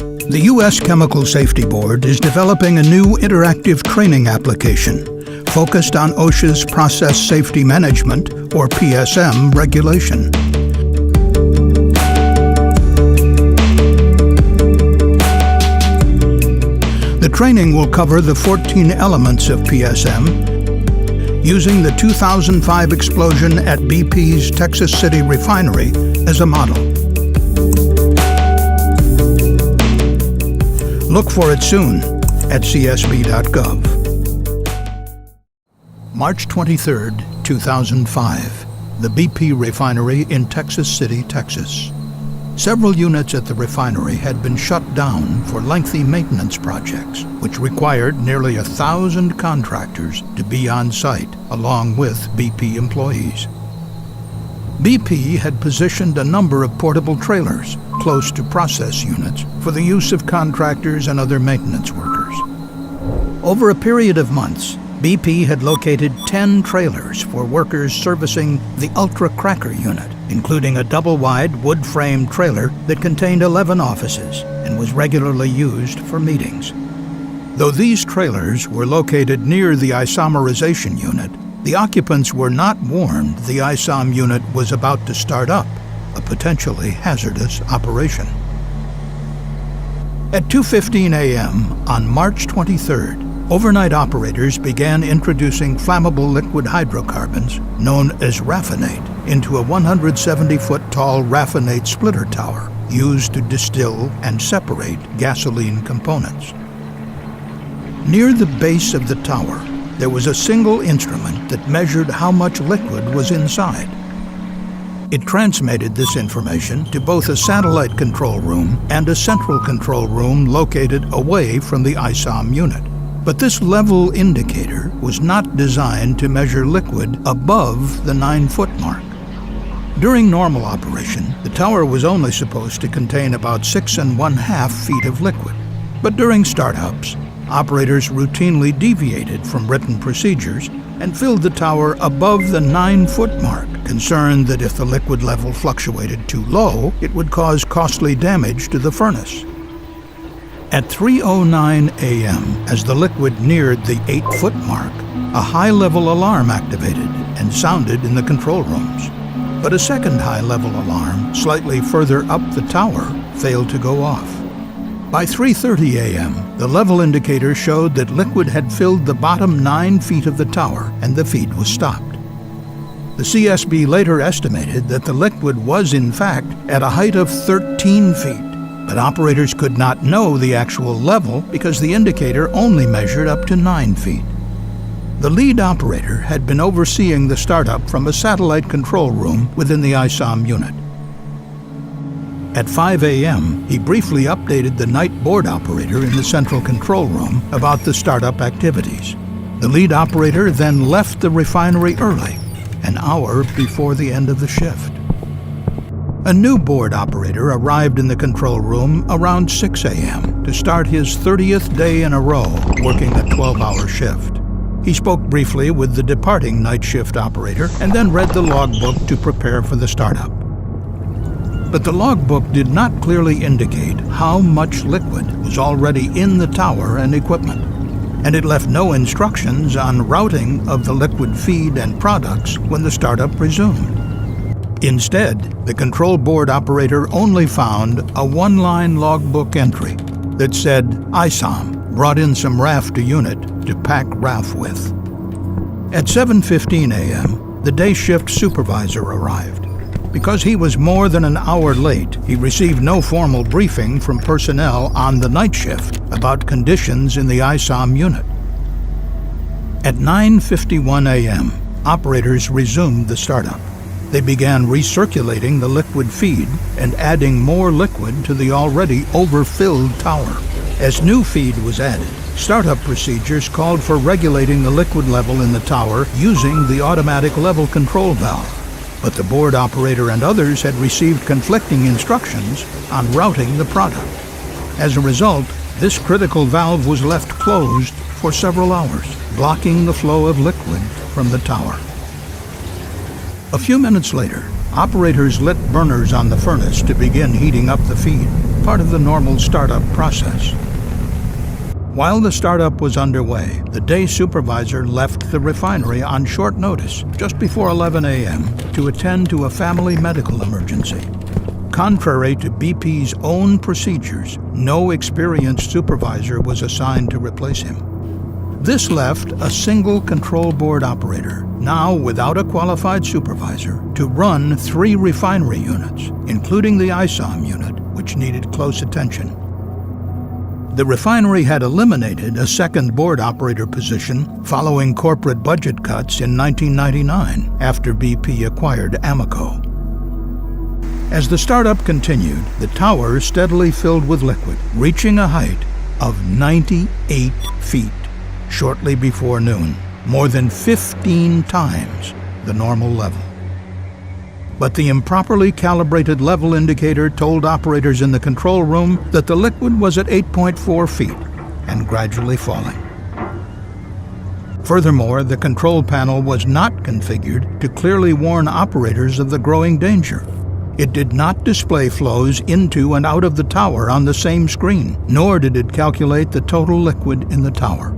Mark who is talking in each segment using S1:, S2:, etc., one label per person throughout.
S1: The U.S. Chemical Safety Board is developing a new interactive training application focused on OSHA's Process Safety Management, or PSM, regulation. The training will cover the 14 elements of PSM, using the 2005 explosion at BP's Texas City refinery as a model. Look for it soon at csb.gov. March 23, 2005, the BP refinery in Texas City, Texas. Several units at the refinery had been shut down for lengthy maintenance projects, which required nearly 1,000 contractors to be on site, along with BP employees. BP had positioned a number of portable trailers close to process units for the use of contractors and other maintenance workers. Over a period of months, BP had located 10 trailers for workers servicing the Ultra Cracker unit, including a double-wide wood-frame trailer that contained 11 offices and was regularly used for meetings. Though these trailers were located near the isomerization unit, the occupants were not warned the ISOM unit was about to start up, a potentially hazardous operation. At 2:15 a.m. on March 23rd, overnight operators began introducing flammable liquid hydrocarbons, known as raffinate, into a 170-foot-tall raffinate splitter tower used to distill and separate gasoline components. Near the base of the tower, there was a single instrument that measured how much liquid was inside. It transmitted this information to both a satellite control room and a central control room located away from the ISOM unit. But this level indicator was not designed to measure liquid above the 9-foot mark. During normal operation, the tower was only supposed to contain about 6½ feet of liquid. But during startups, operators routinely deviated from written procedures and filled the tower above the 9-foot mark, concerned that if the liquid level fluctuated too low, it would cause costly damage to the furnace. At 3:09 a.m., as the liquid neared the 8-foot mark, a high-level alarm activated and sounded in the control rooms. But a second high-level alarm, slightly further up the tower, failed to go off. By 3:30 a.m., the level indicator showed that liquid had filled the bottom 9 feet of the tower and the feed was stopped. The CSB later estimated that the liquid was in fact at a height of 13 feet. But operators could not know the actual level because the indicator only measured up to 9 feet. The lead operator had been overseeing the startup from a satellite control room within the ISOM unit. At 5 a.m., he briefly updated the night board operator in the central control room about the startup activities. The lead operator then left the refinery early, an hour before the end of the shift. A new board operator arrived in the control room around 6 a.m. to start his 30th day in a row working a 12-hour shift. He spoke briefly with the departing night shift operator and then read the logbook to prepare for the startup. But the logbook did not clearly indicate how much liquid was already in the tower and equipment, and it left no instructions on routing of the liquid feed and products when the startup resumed. Instead, the control board operator only found a one-line logbook entry that said ISOM brought in some RAF to unit to pack RAF with. At 7:15 a.m., the day shift supervisor arrived. Because he was more than an hour late, he received no formal briefing from personnel on the night shift about conditions in the ISOM unit. At 9:51 a.m., operators resumed the startup. They began recirculating the liquid feed and adding more liquid to the already overfilled tower. As new feed was added, startup procedures called for regulating the liquid level in the tower using the automatic level control valve. But the board operator and others had received conflicting instructions on routing the product. As a result, this critical valve was left closed for several hours, blocking the flow of liquid from the tower. A few minutes later, operators lit burners on the furnace to begin heating up the feed. part of the normal startup process. While the startup was underway, the day supervisor left the refinery on short notice, just before 11 a.m., to attend to a family medical emergency. Contrary to BP's own procedures, no experienced supervisor was assigned to replace him. This left a single control board operator, now without a qualified supervisor, to run 3 refinery units, including the ISOM unit, which needed close attention. The refinery had eliminated a second board operator position following corporate budget cuts in 1999 after BP acquired Amoco. As the startup continued, the tower steadily filled with liquid, reaching a height of 98 feet shortly before noon, more than 15 times the normal level. But the improperly calibrated level indicator told operators in the control room that the liquid was at 8.4 feet and gradually falling. Furthermore, the control panel was not configured to clearly warn operators of the growing danger. It did not display flows into and out of the tower on the same screen, nor did it calculate the total liquid in the tower.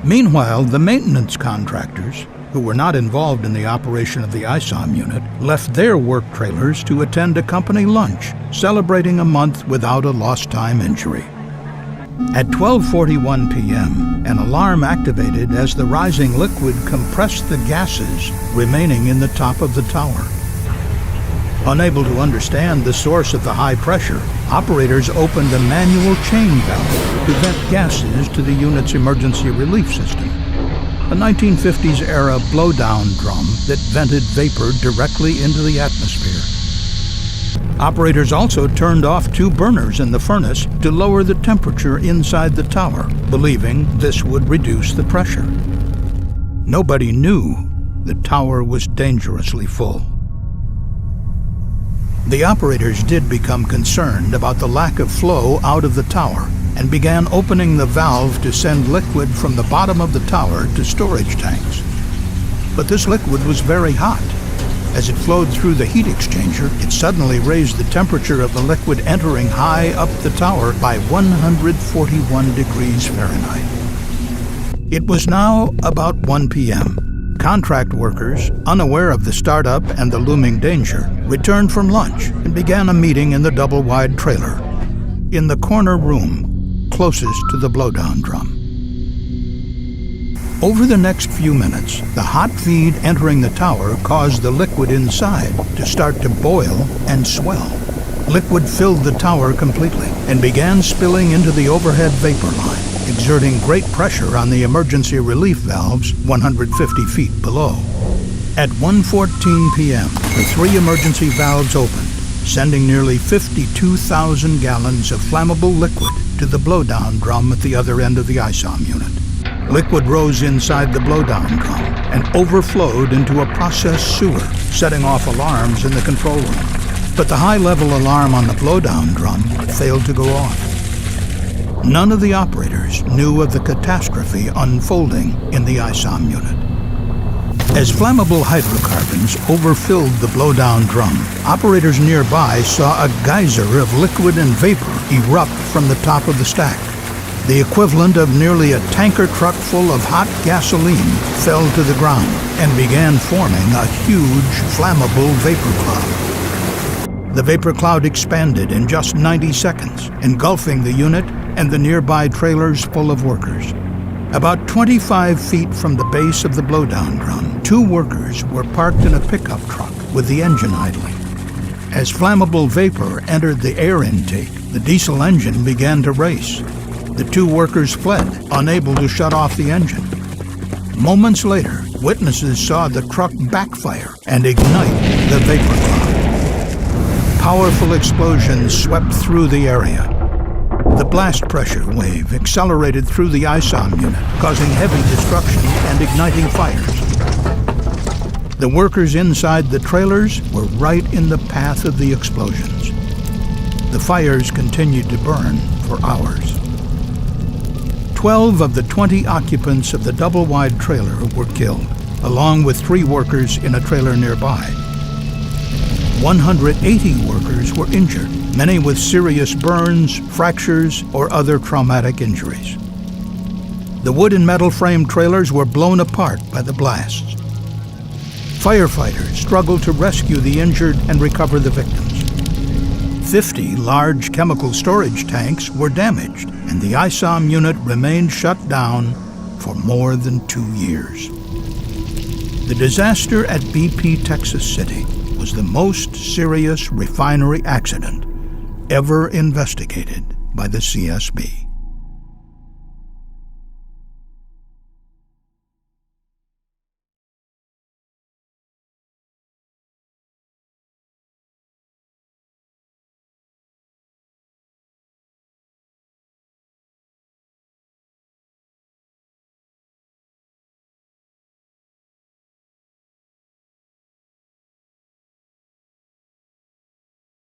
S1: Meanwhile, the maintenance contractors, who were not involved in the operation of the ISOM unit, left their work trailers to attend a company lunch, celebrating a month without a lost time injury. At 12:41 p.m., an alarm activated as the rising liquid compressed the gases remaining in the top of the tower. Unable to understand the source of the high pressure, operators opened a manual chain valve to vent gases to the unit's emergency relief system, a 1950s-era blowdown drum that vented vapor directly into the atmosphere. Operators also turned off 2 burners in the furnace to lower the temperature inside the tower, believing this would reduce the pressure. Nobody knew the tower was dangerously full. The operators did become concerned about the lack of flow out of the tower and began opening the valve to send liquid from the bottom of the tower to storage tanks. But this liquid was very hot. As it flowed through the heat exchanger, it suddenly raised the temperature of the liquid entering high up the tower by 141 degrees Fahrenheit. It was now about 1 p.m. Contract workers, unaware of the startup and the looming danger, returned from lunch and began a meeting in the double-wide trailer, in the corner room closest to the blowdown drum. Over the next few minutes, the hot feed entering the tower caused the liquid inside to start to boil and swell. Liquid filled the tower completely and began spilling into the overhead vapor line, exerting great pressure on the emergency relief valves 150 feet below. At 1:14 p.m., the 3 emergency valves opened, sending nearly 52,000 gallons of flammable liquid to the blowdown drum at the other end of the ISOM unit. Liquid rose inside the blowdown drum and overflowed into a process sewer, setting off alarms in the control room. But the high-level alarm on the blowdown drum failed to go off. None of the operators knew of the catastrophe unfolding in the ISOM unit. As flammable hydrocarbons overfilled the blowdown drum, operators nearby saw a geyser of liquid and vapor erupt from the top of the stack. The equivalent of nearly a tanker truck full of hot gasoline fell to the ground and began forming a huge flammable vapor cloud. The vapor cloud expanded in just 90 seconds, engulfing the unit and the nearby trailers full of workers. About 25 feet from the base of the blowdown drum, 2 workers were parked in a pickup truck with the engine idling. As flammable vapor entered the air intake, the diesel engine began to race. The 2 workers fled, unable to shut off the engine. Moments later, witnesses saw the truck backfire and ignite the vapor cloud. Powerful explosions swept through the area. The blast pressure wave accelerated through the ISOM unit, causing heavy destruction and igniting fires. The workers inside the trailers were right in the path of the explosions. The fires continued to burn for hours. 12 of the 20 occupants of the double-wide trailer were killed, along with 3 workers in a trailer nearby. 180 workers were injured, many with serious burns, fractures, or other traumatic injuries. The wood and metal frame trailers were blown apart by the blasts. Firefighters struggled to rescue the injured and recover the victims. 50 large chemical storage tanks were damaged, and the ISOM unit remained shut down for more than 2 years. The disaster at BP Texas City was the most serious refinery accident ever investigated by the CSB.